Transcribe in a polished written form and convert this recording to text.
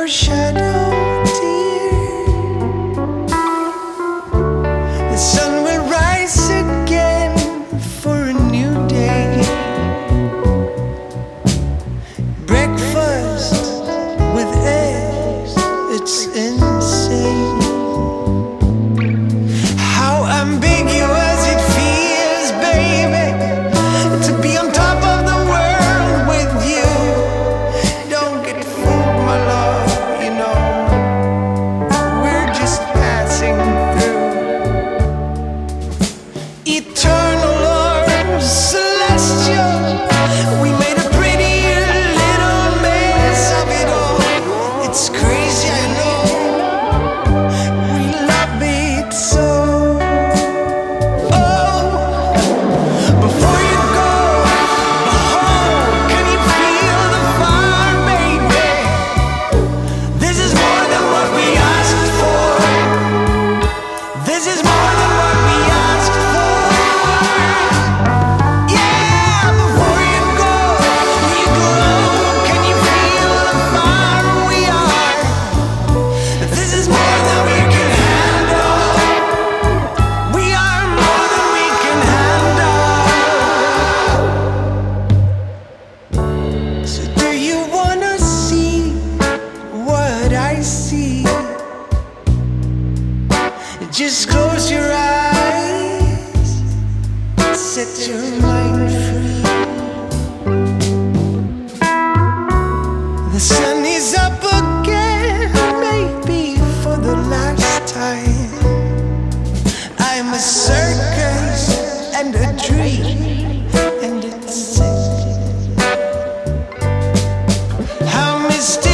shadow, dear. The sun will rise again for a new day. Breakfast with eggs, it's insane. How ambiguous it feels, baby, to be on top of the world with you. Don't get fooled, my love, you know, we're just passing through. Eternal or celestial, we made a pretty little mess of it all. It's crazy, I know, we love it so. Oh, before you go home, can you feel the fire, baby? This is more than what we asked for. This is more than what we asked for. Yeah, before you go, can you feel the fire we are? This is more than we can handle. We are more than we can handle. So do you wanna see what I see? Just close your eyes, set your mind free. The sun is up again, maybe for the last time. I'm a circus and a dream, and it's sick. How mysterious.